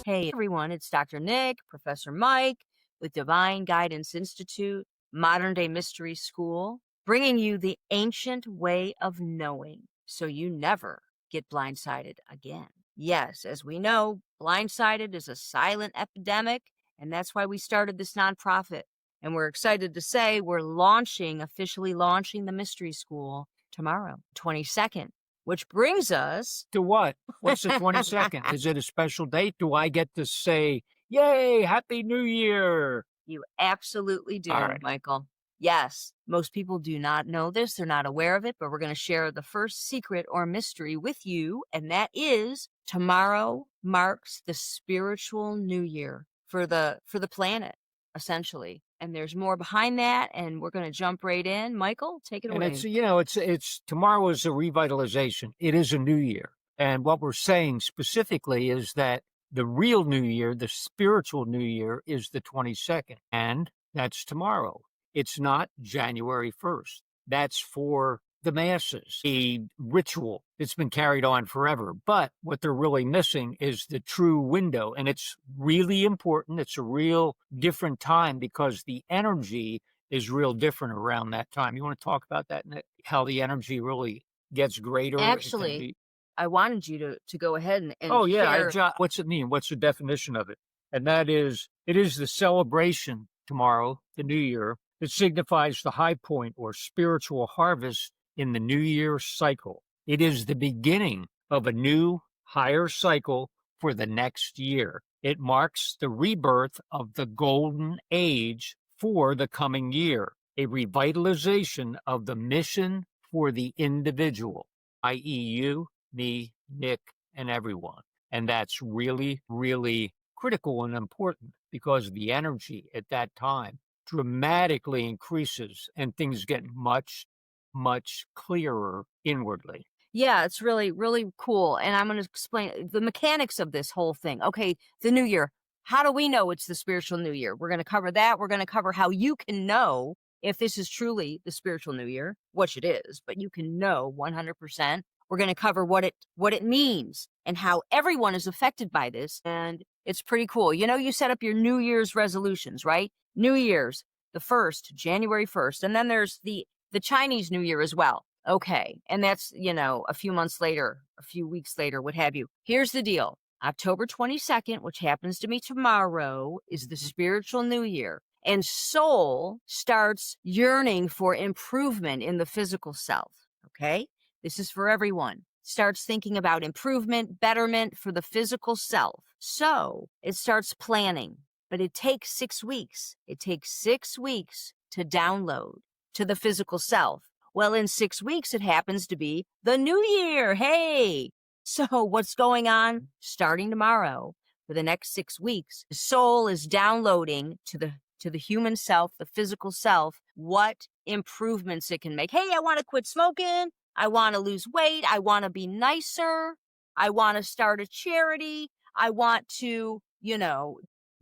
Hey everyone, it's Dr. Nick, Professor Mike with Divine Guidance Institute, Modern Day Mystery School, bringing you the ancient way of knowing so you never get blindsided again. Yes, as we know, blindsided is a silent epidemic, and that's why we started this nonprofit. And we're excited to say we're officially launching the Mystery School tomorrow, 22nd, which brings us To what? What's the 22nd? Is it a special date? Do I get to say, yay, Happy New Year? You absolutely do, All right. Michael. Yes, most people do not know this. They're not aware of it, but we're going to share the first secret or mystery with you. And that is tomorrow marks the spiritual new year for the planet, essentially. And there's more behind that. And we're going to jump right in. Michael, take it And away. it's tomorrow is a revitalization. It is a new year. And what we're saying specifically is that the real new year, the spiritual new year, is the 22nd. And that's tomorrow. It's not January 1st. That's for the masses, a ritual that's been carried on forever. But what they're really missing is the true window. And it's really important. It's a real different time because the energy is real different around that time. You want to talk about that, Nick? How the energy really gets greater? Actually, I wanted you to go ahead and Oh, yeah. share. What's it mean? What's the definition of it? And that is, it is the celebration tomorrow, the new year. It signifies the high point or spiritual harvest in the new year cycle. It is the beginning of a new, higher cycle for the next year. It marks the rebirth of the golden age for the coming year, a revitalization of the mission for the individual, i.e. you, me, Nick, and everyone. And that's really, really critical and important because the energy at that time dramatically increases and things get much, much clearer inwardly. Yeah, it's really, really cool. And I'm going to explain the mechanics of this whole thing. Okay, the new year. How do we know it's the spiritual new year? We're going to cover that. We're going to cover how you can know if this is truly the spiritual new year, which it is, but you can know 100%. We're going to cover what it means and how everyone is affected by this. And it's pretty cool. You know, you set up your New Year's resolutions, right? New Year's, the 1st, January 1st. And then there's the Chinese New Year as well. Okay. And that's, a few months later, a few weeks later, what have you. Here's the deal. October 22nd, which happens to be tomorrow, is the spiritual new year. And soul starts yearning for improvement in the physical self. Okay. This is for everyone. Starts thinking about improvement, betterment for the physical self. So it starts planning, but it takes 6 weeks. It takes 6 weeks to download to the physical self. Well, in 6 weeks, it happens to be the new year. Hey, so what's going on starting tomorrow for the next 6 weeks? The soul is downloading to the human self, the physical self, what improvements it can make. Hey, I want to quit smoking. I want to lose weight. I want to be nicer. I want to start a charity. I want to,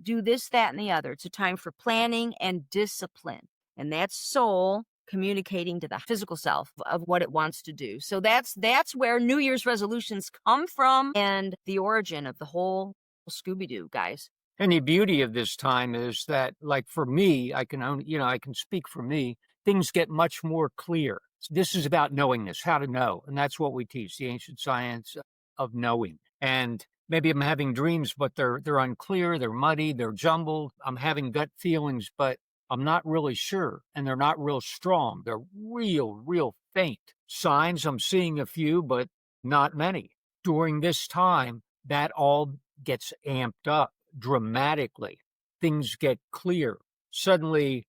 do this, that, and the other. It's a time for planning and discipline. And that's soul communicating to the physical self of what it wants to do. So that's where New Year's resolutions come from and the origin of the whole Scooby-Doo, guys. And the beauty of this time is that, like for me, I can speak for me, things get much more clear. This is about knowingness, how to know. And that's what we teach, the ancient science of knowing. And maybe I'm having dreams, but they're unclear, they're muddy, they're jumbled. I'm having gut feelings, but I'm not really sure. And they're not real strong. They're real faint. Signs, I'm seeing a few, but not many. During this time, that all gets amped up dramatically. Things get clear. Suddenly,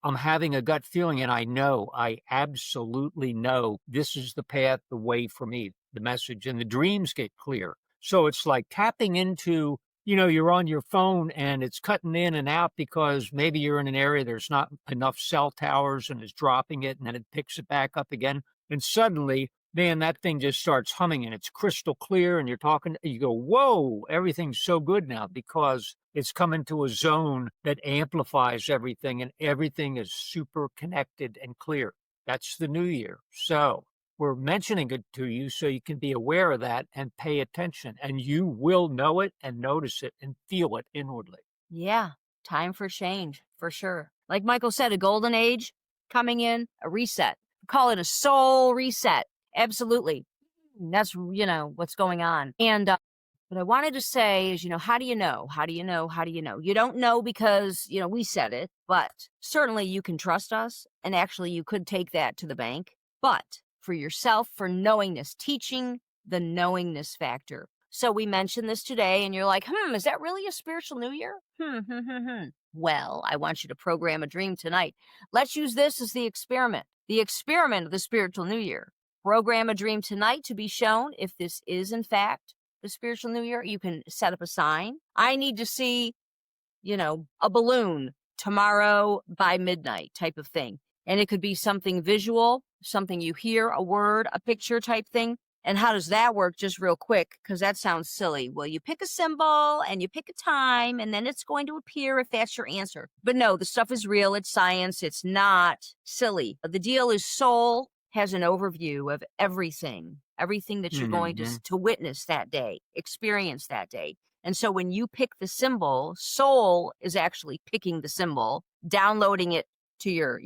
I'm having a gut feeling and I absolutely know this is the path, the way for me, the message, and the dreams get clear. So it's like tapping into, you're on your phone and it's cutting in and out because maybe you're in an area there's not enough cell towers and it's dropping it and then it picks it back up again. And suddenly, man, that thing just starts humming and it's crystal clear and you go, whoa, everything's so good now because it's come into a zone that amplifies everything and everything is super connected and clear. That's the new year. So we're mentioning it to you so you can be aware of that and pay attention, and you will know it and notice it and feel it inwardly. Yeah, time for change, for sure. Like Michael said, a golden age coming in, a reset. Call it a soul reset. Absolutely. That's, what's going on. And what I wanted to say is, how do you know? How do you know? How do you know? You don't know because, we said it, but certainly you can trust us. And actually, you could take that to the bank. But for yourself, for knowingness, teaching the knowingness factor. So we mentioned this today, and you're like, is that really a spiritual new year? Well, I want you to program a dream tonight. Let's use this as the experiment of the spiritual new year. Program a dream tonight to be shown if this is, in fact, the spiritual new year. You can set up a sign. I need to see, a balloon tomorrow by midnight type of thing. And it could be something visual, something you hear, a word, a picture type thing. And how does that work? Just real quick, because that sounds silly. Well, you pick a symbol and you pick a time, and then it's going to appear if that's your answer. But no, the stuff is real. It's science. It's not silly. The deal is soul has an overview of everything that you're going to witness that day, experience that day. And so when you pick the symbol, soul is actually picking the symbol, downloading it to your,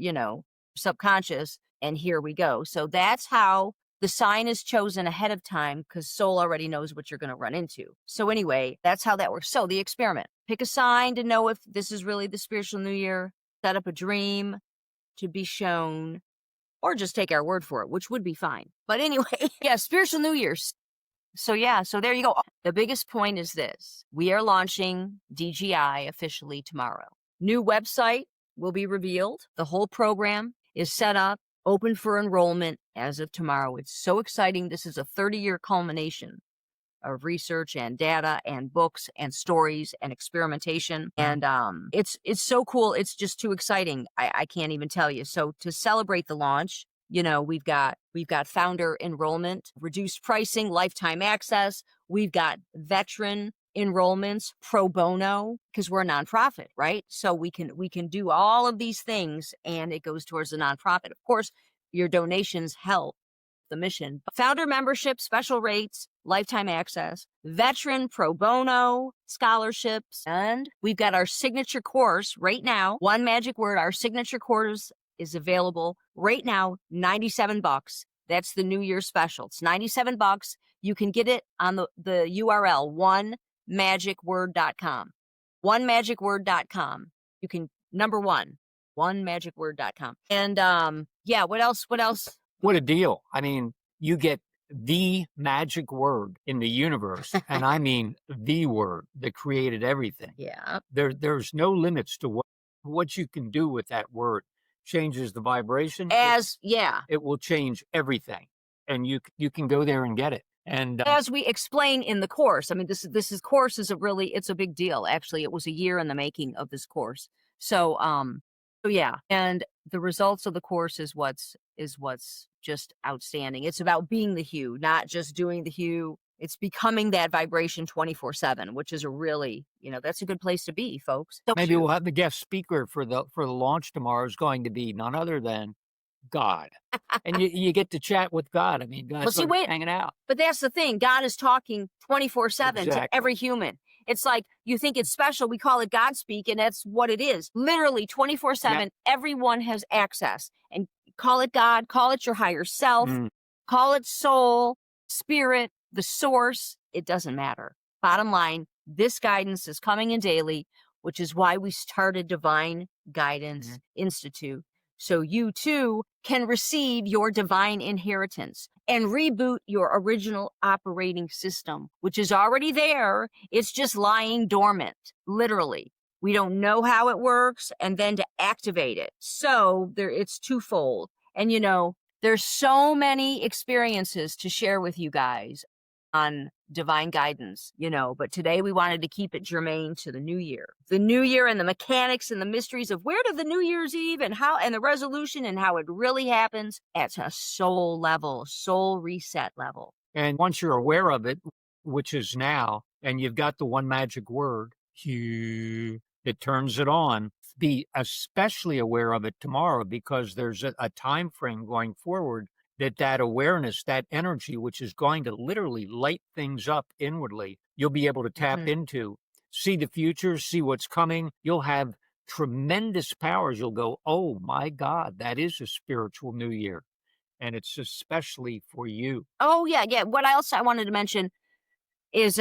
subconscious, and here we go. So that's how the sign is chosen ahead of time, because soul already knows what you're going to run into. So anyway, that's how that works. So the experiment, pick a sign to know if this is really the spiritual new year, set up a dream to be shown, or just take our word for it, which would be fine. But anyway, yeah, spiritual new year's. So yeah, so there you go. The biggest point is this. We are launching DGI officially tomorrow. New website will be revealed. The whole program is set up, open for enrollment as of tomorrow. It's so exciting. This is a 30-year culmination of research and data and books and stories and experimentation. And it's so cool. It's just too exciting. I can't even tell you. So to celebrate the launch, we've got founder enrollment, reduced pricing, lifetime access. We've got veteran enrollments, pro bono, because we're a nonprofit, right? So we can do all of these things, and it goes towards the nonprofit. Of course, your donations help the mission. Founder membership, special rates, lifetime access, veteran pro bono scholarships, and we've got our signature course right now. One magic word, our signature course is available right now, $97. That's the New Year special. It's $97. You can get it on the URL, onemagicword.com. Onemagicword.com. You can, number one, onemagicword.com. And yeah, what else? What a deal. I mean, you get the magic word in the universe, and I mean the word that created everything. Yeah. There's no limits to what you can do with that word. Changes the vibration. It will change everything, and you can go there and get it. And as we explain in the course, I mean, this course is it's a big deal. Actually, it was a year in the making of this course. So yeah, and the results of the course is what's just outstanding. It's about being the hue, not just doing the hue. It's becoming that vibration 24/7, which is a really, that's a good place to be, folks. So maybe we'll have the guest speaker for the launch tomorrow is going to be none other than God. And you get to chat with God. I mean, God's hanging out. But that's the thing. God is talking 24/7 to every human. It's like, you think it's special. We call it God speak, and that's what it is. Literally 24/7. Yep. Everyone has access. And call it God, call it your higher self, call it soul, spirit, the source. It doesn't matter. Bottom line, this guidance is coming in daily, which is why we started Divine Guidance Institute. So you too can receive your divine inheritance and reboot your original operating system, which is already there. It's just lying dormant, literally. We don't know how it works, and then to activate it. So it's twofold. And there's so many experiences to share with you guys on divine guidance, but today we wanted to keep it germane to the new year and the mechanics and the mysteries of where did the New Year's Eve and how, and the resolution and how it really happens at a soul level, soul reset level. And once you're aware of it, which is now, and you've got the one magic word, it turns it on. Be especially aware of it tomorrow, because there's a time frame going forward that awareness, that energy, which is going to literally light things up inwardly, you'll be able to tap Mhm. into, see the future, see what's coming. You'll have tremendous powers. You'll go, oh my God, that is a spiritual new year. And it's especially for you. Oh, yeah, yeah. What else I wanted to mention is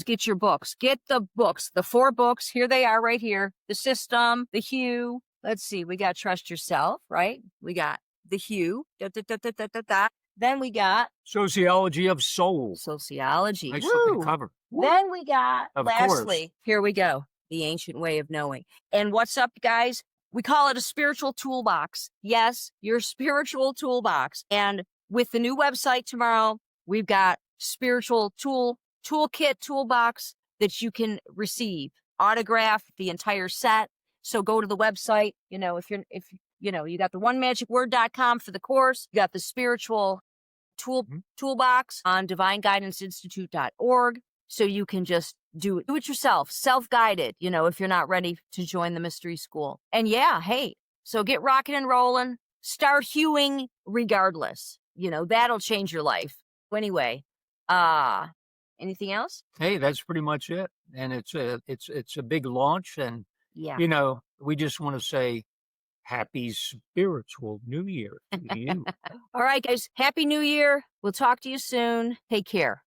get your books. Get the books, the 4 books. Here they are right here. The System, The Hue. Let's see. We got Trust Yourself, right? We got The Hue. Da, da, da, da, da, da, da. Then we got Sociology of Soul. Sociology. Nice looking Woo! cover. Then we got, Of course. lastly, here we go, The Ancient Way of Knowing. And what's up, guys? We call it a spiritual toolbox. Yes, your spiritual toolbox. And with the new website tomorrow, we've got spiritual toolkit toolbox that you can receive, autograph the entire set. So go to the website, if you got the onemagicword.com for the course, you got the spiritual toolbox on divineguidanceinstitute.org. So you can just do it yourself, self-guided, if you're not ready to join the mystery school. And yeah, hey, so get rocking and rolling, start hewing regardless. That'll change your life. Anyway, anything else? Hey, that's pretty much it. And it's a big launch. And, Yeah. we just want to say happy spiritual new year to you. All right, guys. Happy New Year. We'll talk to you soon. Take care.